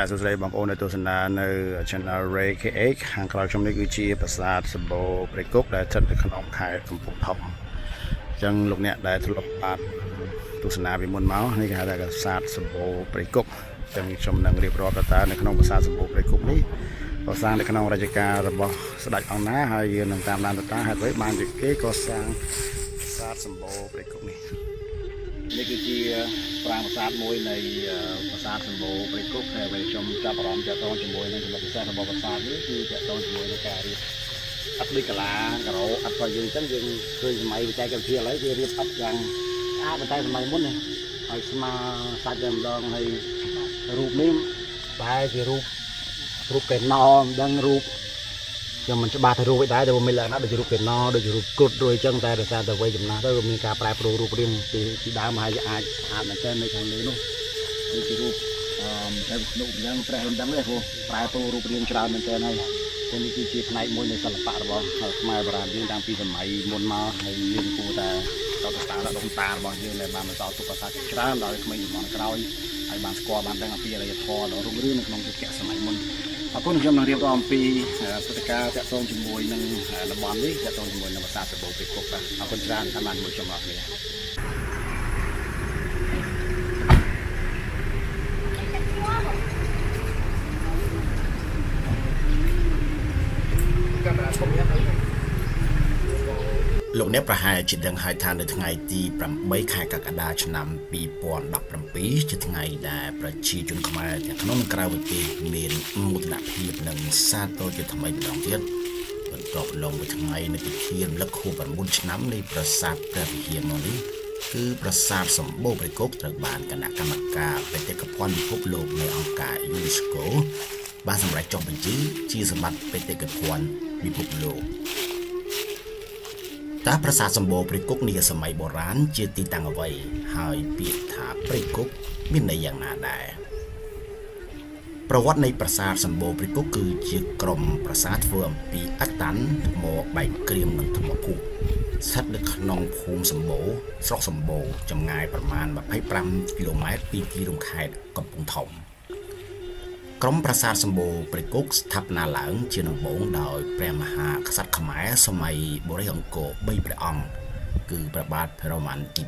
សួស្តីបងប្អូនដែលទស្សនានៅ Channel Ray KH ខាងក្រៅខ្ញុំនេះគឺជាប្រាសាទសម្បូរព្រៃគុកដែលស្ថិតនៅក្នុងខេត្តកំពង់ធំអញ្ចឹងលោកអ្នកដែលធ្លាប់បានទស្សនាពីមុនមកនេះគេហៅថាប្រាសាទសម្បូរព្រៃគុកអញ្ចឹងខ្ញុំនឹងរៀបរាប់តើនៅក្នុងប្រាសាទសម្បូរព្រៃគុកនេះកសាងនៅក្នុងរជ្ជកាលរបស់ស្ដេចអង្គណាហើយយើងនឹងតាមដានតើហេតុអ្វីបានជាគេកសាងប្រាសាទសម្បូរព្រៃគុកនេះនេះគឺជាប្រាង្គប្រាសាទមួយនៃប្រាសាទសម្បូរព្រៃគុកដែលខ្ញុំចាប់អារម្មណ៍ទាក់ទងជាមួយនឹងចំណុចពិសេសរបស់ប្រាសាទនេះគឺទាក់ទងជាមួយនឹងការរៀបអត់ដូចកាឡាការ៉ូអត់ក៏យើងអញ្ចឹងយើងឃើញសម័យបច្ចេកវិទ្យាឥឡូវគេរៀបអត់យ៉ាងស្អាតប៉ុន្តែសម័យមុននេះហើយស្មើសាច់តែម្ដងហើយរូបនេះបែរជារូបកែណមិនដឹងរូបខ្ញុំមិនច្បាស់ទៅរូបឯដែរតែមានលក្ខណៈដូចជារូបកែណដូចជារូបគ្រុឌដូចអញ្ចឹងតែដោយសារតែវ័យចំណាស់ទៅមានការប្រែប្រួលរូបរាងពីដើមហើយអាចមែនតើនៅខាងលើនោះដូចជារូបតែវិស្ណុអញ្ចឹងព្រះមិនដឹងទេព្រោះប្រែប្រួលរូបរាងច្រើនមែនតើហើយតែនេះគឺជាផ្នែកមួយនៃសិល្បៈរបស់ខ្មែរបុរាណយើងតាំងពីសម័យមុនមកហើយយើងគួរតែតបស្តារដល់ដូនតារបស់យើងដែលបានបន្តទុកប្រាសាទច្រើនដល់ក្មេងជំនាន់ក្រោយហើយបានស្គាល់បានដឹងអំពីអរិយធម៌ដ៏រុងរឿងនៅក្នុងយុគសម័យមុនអរគុណខ្ញុំនឹងរៀបរាប់អំពីព្រឹត្តិការណ៍តាក់ទងជាមួយនឹងតំបន់នេះតាក់ទងជាមួយនឹងប្រាសាទសម្បូរព្រៃគុកបាទអរគុណច្រើនតាមបានមួយខ្ញុំអរគ្នាលោកអ្នកប្រហែលជាដឹងហើយថានៅថ្ងៃទី8ខែកក្កដាឆ្នាំ2017ជាថ្ងៃដែលប្រជាជនខ្មែរទាំងក្នុងនិងក្រៅប្រទេសមានមោទនភាពនិងសាទរជាថ្មីម្ដងទៀតបន្ទាប់ឡងពីថ្ងៃនៃពិធីរំលឹកខួប9ឆ្នាំនៃប្រាសាទព្រះវិហារនោះនេះគឺប្រាសាទសម្បូរព្រៃគុកត្រូវបានគណៈកម្មការបេតិកភណ្ឌពិភពលោកនៃអង្គការ UNESCO បានសម្រេចចុះបញ្ជីជាសម្បត្តិបេតិកភណ្ឌពិភពលោកតើប្រាសាទសម្បូរព្រៃគុកនាសម័យបុរាណជាទីតាំងអ្វីហើយពាក្យថាព្រៃគុកមានន័យយ៉ាងណាដែរប្រវត្តិនៃប្រាសាទសម្បូរព្រៃគុកគឺជាក្រុមប្រាសាទធ្វើអំពីឥដ្ឋតាន់ថ្មបែកក្រៀមនិងថ្មភក់ស្ថិតនៅក្នុងភូមិសម្បូរស្រុកសម្បូរចម្ងាយប្រមាណ25គីឡូម៉ែត្រពីទីរួមខេត្តកំពង់ធំក្រុមប្រាសាទសម្បូរព្រៃគុកស្ថាបនាឡើងជាដំបូងដោយព្រះមហាក្សត្រខ្មែរសម័យបុរេអង្គរ3ព្រះអង្គគឺព្រះបាទភរវ័នទី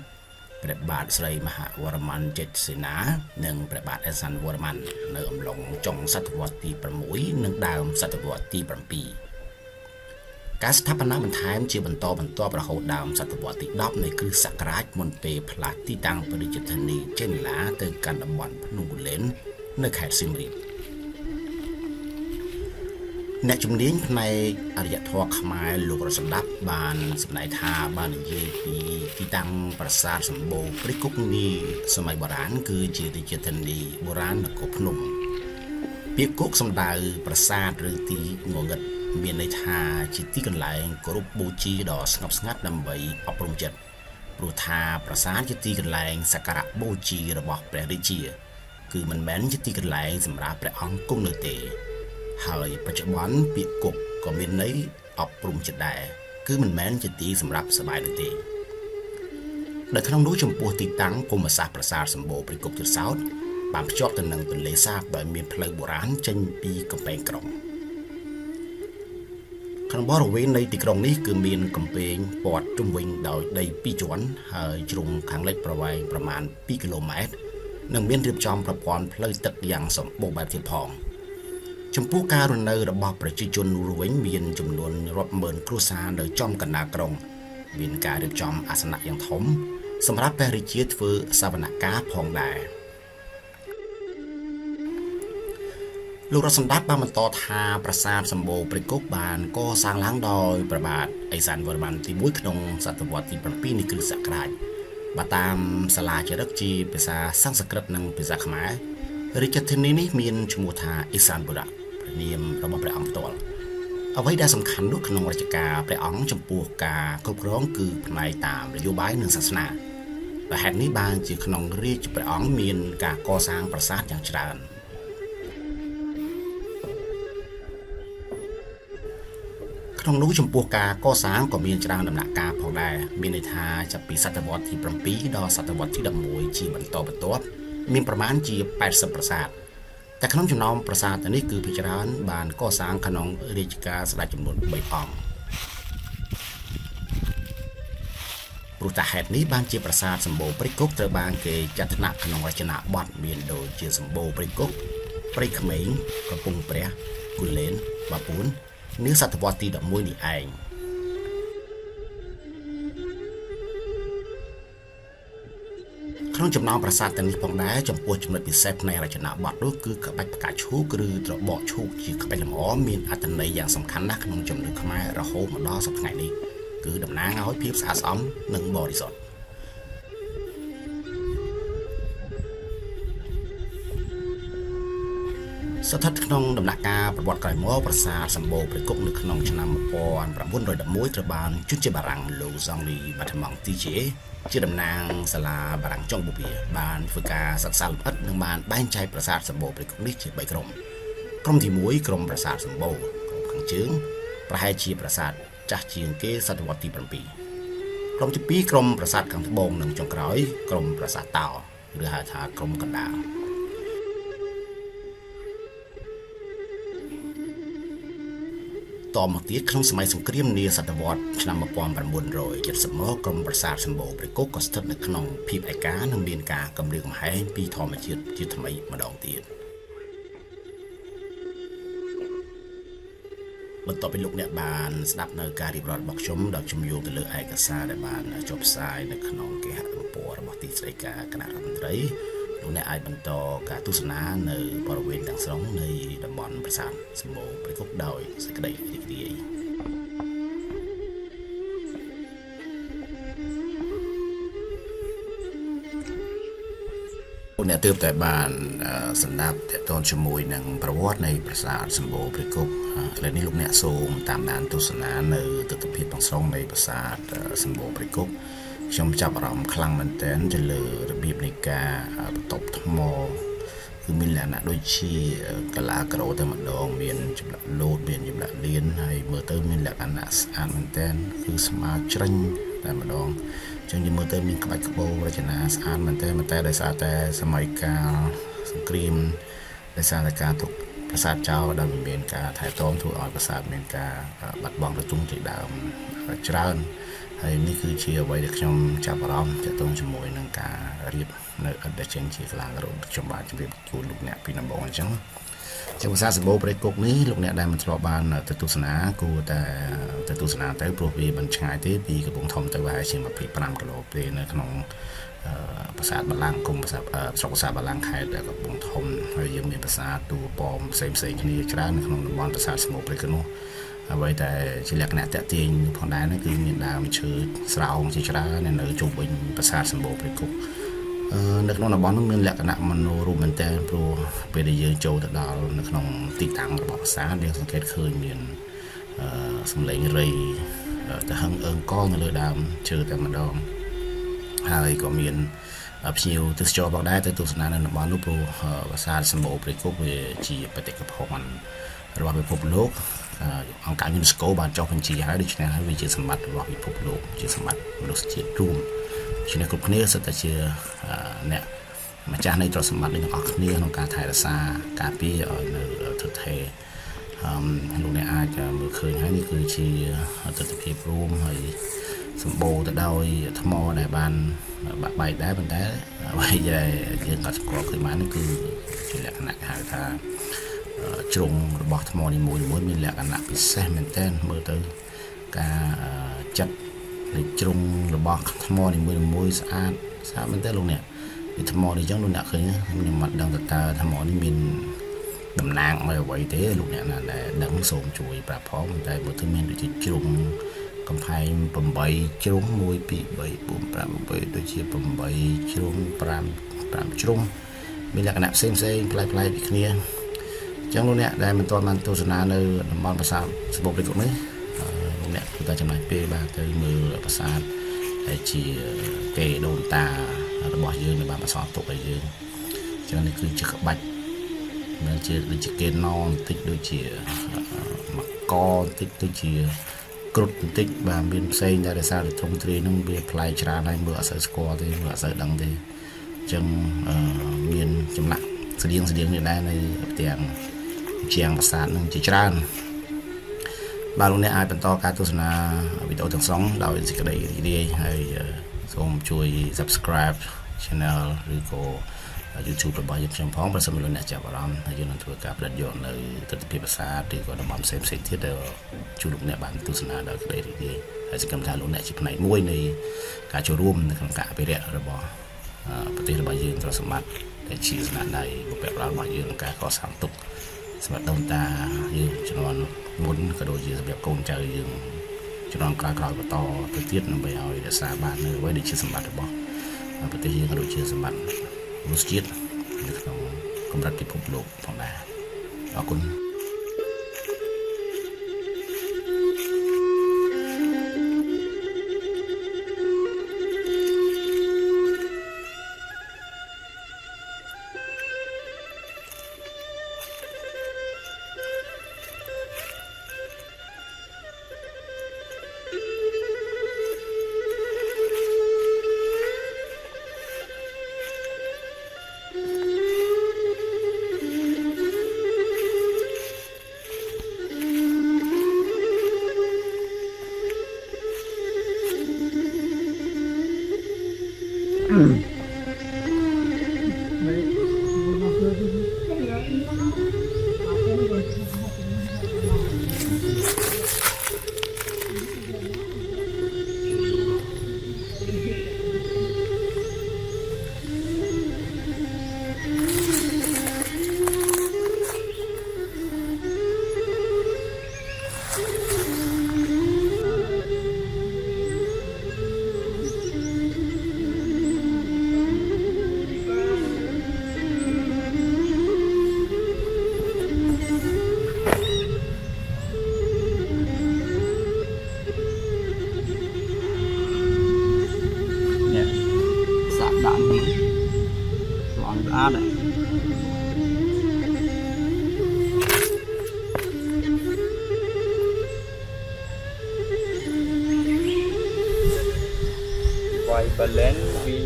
1ព្រះបាទស្រីមហាវរ្ម័នចេតសេនានិងព្រះបាទអេសានវរ្ម័ននៅអំឡុងចុងសតវត្សទី6និងដើមសតវត្សទី7ការស្ថាបនាបន្ថែមជាបន្តបន្ទាប់រហូតដើមសតវត្សទី10នៃគ្រិស្តសករាជមុនពេលផ្លាស់ទីតាំងព្រះរាជធានីចេនឡាទៅកាន់តំបន់ភ្នំគូលែននៅខេត្តសៀមរាបអ្នកជំនាញផ្នែកអរិយធម៌ខ្មែរលោករសម្ដាប់បានសម្ដែងថាបាននិយាយពីទីតាំងប្រាសាទសម្បូរព្រៃគុកនាសម័យបុរាណគឺជារាជធានីបុរាណនគរភ្នំពាក្យគុកសំដៅប្រាសាទឬទីងងឹតមានន័យថាជាទីកន្លែងគោរពបូជាដ៏ស្ងប់ស្ងាត់ដើម្បីអប់រំចិត្តព្រោះថាប្រាសាទជាទីកន្លែងសក្ការៈបូជារបស់ព្រះរាជាគឺមិនមែនជាទីកន្លែងសម្រាប់ព្រះអង្គគង់នៅទេហើយបច្ចុប្បន្នពាក្យគុកក៏មានន័យអប់រំចិត្តដែរគឺមិនមែនជាទីសម្រាប់សប្បាយនោះទេនៅក្នុងនោះចំពោះទីតាំងភូមិសាស្ត្រប្រាសាទសម្បូរព្រៃគុកទៀតសោតបានភ្ជាប់ទៅនឹងទន្លេសាបដែលមានផ្លូវបុរាណចេញពីកំពែងក្រុងក្នុងបរិវេណនៃទីក្រុងនេះគឺមានកំពែងព័ទ្ធជុំវិញដោយដី2ជាន់ហើយជ្រុងខាងលិចប្រវែងប្រមាណ2គីឡូម៉ែត្រនិងមានរៀបចំប្រព័ន្ធផ្លូវទឹកយ៉ាងសម្បូរបែបទៀតផងចំពោះការរស់នៅរបស់ប្រជាជននោះវិញមានចំនួនរាប់ម៉ឺនគ្រួសារនៅចំកណ្ដាលក្រុងមានការរៀបចំអាសនៈយ៉ាងធំសម្រាប់ព្រះរាជាធ្វើសវនកម្មផងដែរលោករដ្ឋសម្ដេចបានបន្តថាប្រាសាទសម្បូរព្រៃគុកបានកសាងឡើងដោយព្រះបាទអេសានវរ្ម័នទី1ក្នុងសតវត្សទី7នៃគ្រិស្តសករាជបើតាមសាលាចារឹកជាភាសាសំស្ក្រឹតនិងភាសាខ្មែររាជធានីនេះមានឈ្មោះថាអេសានបុរៈព្រះនាមរបស់ព្រះអង្គផ្ទាល់អ្វីដែលសំខាន់នោះក្នុងរជ្ជកាលព្រះអង្គចំពោះការគ្រប់គ្រងគឺផ្នែកតាមនយោបាយនិងសាសនាដោយហេតុនេះបានជាក្នុងរាជព្រះអង្គមានការកសាងប្រាសាទយ៉ាងច្រើនក្នុងនោះចំពោះការកសាងក៏មានច្រើនដំណាក់កាលផងដែរមានន័យថាចាប់ពីសតវត្សទី7ដល់សតវត្សទី11ជាបន្តបន្ទាប់មានប្រមាណជា80ប្រាសាទ แต่ขนมจำนองประสาทอันนี้คือพิจารณาบานก็สร้างขนมราชการสลายจำนวน3 องปรุตาเหตุนี้บานเจียประสาทสมบูรณ์ปริกกเตอร์บานเกจัตนาขนมราชนาบัดเมียนโดยเจียสมบูรณ์ปริกกปริขมิงกระปุงเปรียกุเลนบาปูนเนื้อสัตว์วตีดอกมวยนี่เองขนมจำนองประสาทนี้พองได้จำปวดจำนวนพิเศษในราชนาบัดด้วยคือกระบประกาศชูกรือตระบอกชูจีกระบลำอ้อมมีอัตนัยอย่างสำคัญนะขนมจำนวนขมายระโหมาล้อสับไงนี้คือดำน้ำเอาให้พิบสะสมหนึ่งบริสุทธิ์สถัดขนมดำนักกาประวัติไก่หม้อประสาทสมบูรณ์ประกอบนึกขนมชนะมปอนประมุ่นโดยดำมวยตระบานจุดเจบารังลูซองลีบัตรมังตีเจชื่อดำนางสลาบารังจ้องบุเบียบานฝึกการสักสารพัดหนึ่งบานบ้านใจประสาทสมบูรณ์ประกอบนิชใบกรมที่มวยกรมประสาทสมบูรณ์ขังเชิงประหายชีประสาทจากเชียงเกศตวรรษที่ปีกรมที่ปีกรมประสาทขังทบงหนึ่งจงกร้อยกรมประสาทเต่าหรือหาทากรมกันดาวต่อมาตีครั้งสมัยสงครามเนียศตวรรษชนะมาปอมประมวลโรยจัดสมอกรมประสาทสมบูรณ์ประกอบกับสถานขนมพิบไอการนำเบียนกากำเรื่องให้ปีทอมาจิตทำไมมาดองตีบนต่อเป็นลูกเนี่ยบานสนับในการรีบร้อนบอกชมดอกชมยูตะเลือไอกระซาได้บานจบสายในขนมเกหักปัวระบบติสไรกาขนาดรัฐมนตรีลูกเนี่ยไอบรรทอการทุสนาในบริเวณต่างสองในดับบอนประสานสมบูรณ์ไปกุกดอยสกัดดีดีเนี่ยเติมแต่บานสันดับแต่ตอนชมวยหนังประวัติในประสาทสมบูรณ์ไปกุกและนี่ลูกเนี่ยทรงตามด้านทุสนาในตึกพิษต่างสองในประสาทสมบูรณ์ไปกุกชมจับรำคลังมันเต้นจะเลยระเบียบในการตบทมอคือมีแหล่งโดยชีกลากระโดดแต่มันดองเบียนจุดโลดเบียนจุดเลียนให้เมื่อเติมมีแหล่งอันอ่านมันเต้นคือสมาชิกแต่มันดองจึงจะเมื่อเติมมีกระบะกระโบราชนาอ่านมันเต้ได้สาแต่สมัยการสงครามได้สาแต่การถูกประสาทเจ้าดำเบียนการถ่ายทอดถูกอ่อนประสาทเบียนการบัดบองกระจุงจิตดำจราอนนี่คือเชียร์ไว้เด็กชมจับร้อมจะต้องชมวยนังการเรียบในอัดเชนเชียร์กลางกระโดดชมบ้านจะเป็นกูลูกเนี่ยพี่น้ำบอลจังจังหวัดสระบุรีกกนี้ลูกเนี่ยได้มันทรบานแต่ตุสนากูแต่ตุสนาแต่โปรปีบัญชาที่ปีกระบงทอมแต่ว่าเชียงมาปีปรามกระโดดในขนมประสาทบาลังกรมประสาทสองประสาทบาลังไข่แต่กระบงทอมยังมีประสาทตัวปอมเซมนี่ชนะในขนมบอลประสาทสมุทรปราการเอาไว้แต่เฉลี่ยขนาดแต่ตีนพอได้นั่นคือมีดาวมีชื่อสาวที่ชนะในจุบินประสาทสมบูรณ์ไปกุกในขนมบอลนั้นมีแหลกขนาดมันรูปมันแต่โปรไปได้ยืนโจตดาวในขนมติดตั้งระบบประสาทเดียวสังเกตเคยมีสมัยเรย์แต่หังก้อนเลยดาวชื่อแต่มันดองอะไรก็มีพิวตัวโจบอกได้แต่ตัวสนานในบอลลูกโปรประสาทสมบูรณ์ไปกุกไปจีปฏิกับพวกมันระบบไปพบโลกองค์การยูเนสโกบานเจ้าพันจีให้ดิฉันให้วิจิตรสมบัติระบบพิภพโลกวิจิตรสมบัติมนุษยชาติร่วมชินกลุ่มนี้สุดแต่เชื่อเนี่ยมาจากในตรวจสมบัติในออกนี้ของการถ่ายรักษาการปีในทุกเทลูกเนี่ยอาจจะมือเคยให้นี่คือชีตัวพิภพร่วมให้สมบูรณ์แต่ดาวธรรมในบ้านใบได้บันได้ใบใหญ่ยังกัดกรอกขึ้นมานี่คือชีแหลกขนาดหาทางจงระบบธรรมนิมวยมีแหลกอันหนักพิเศษเหมือนเต้นเมื่อตัวการจัดในจงระบบธรรมนิมวยสะอาดเหมือนเต้นลงเนี่ยธรรมนิจังลงหนักเลยนะมันมัดดังตาธรรมนิมินดำนางมาไว้เต้ลูกเนี่ยนะได้ดังโสมช่วยปราบพร้อมได้เมื่อตัวเมียนโดยที่จงกำไพปุ่มใบจงมวยปีใบปุ่มปรามใบโดยที่ปุ่มใบจงปรามจงมีแหลกหนักเส้นปลายอีกเนี่ยจังลูกเนี่ยได้มันตัวมันตัวสนาในบอลประสาทสมบูรณ์ไปกว่านี้ลูกเนี่ยตัวตาจำหน่ายเป้บ้างตัวมือประสาทไอจีเกโดนตาระบอบยืนในบอลประสาทตกไปยืนจังนี่คือจะขับบัดเมื่อจะดูจะเกนอนติดดูจะมักกอติดดูจะกรุดติดบางบินเซนได้สารตรงตรีนุ่งเบียพลายชราในเมื่อใส่สกอที่เมื่อใส่ดังที่จังเมียนจำหนัก ស្តៀងនេះដែរនៅទាំងជាងប្រាសាទនឹងជាច្រើនបាទលោកអ្នកអាចបន្តការទស្សនាវីដេអូទាំងស្រុងដោយសេចក្តីរីករាយហើយសូមជួយ subscribe channel ឬក៏ YouTube របស់យើងខ្ញុំផងបើសិនជាលោកអ្នកចាប់អារម្មណ៍ហើយយើងនឹងធ្វើការផលិតយកនៅទស្សនវិជ្ជាភាសាឬក៏តំបន់ផ្សេងៗទៀតដែលជួយលោកអ្នកបានទស្សនាដោយក្តីរីករាយហើយសង្ឃឹមថាលោកអ្នកជាផ្នែកមួយនៃការចូលរួមនៅក្នុងការអភិរក្សរបស់ប្រទេសរបស់យើងទ្រព្យសម្បត្តិដែលជាស្នាដៃបុព្វបុរសរបស់យើងក្នុងការកសាងទុកសម្រាប់ដូនតាយើងជំនាន់មុនក៏ដូចជាសម្រាប់កូនចៅយើងជំនាន់ក្រោយៗបន្តទៅទៀតដើម្បីឲ្យរក្សាបាននៅអ្វីដែលជាសម្បត្តិរបស់ប្រទេសយើងក៏ដូចជាសម្បត្តិមនុស្សជាតិនៅក្នុងកម្រិតពិភពលោកផងដែរអរគុណដាក់នេះស្អាតស្អាតហ្នឹង Berlin we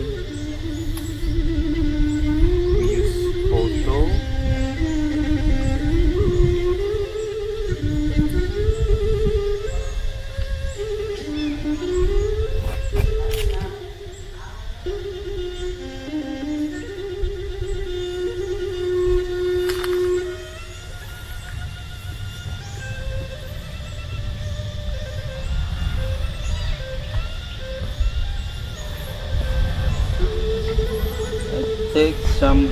use photo take some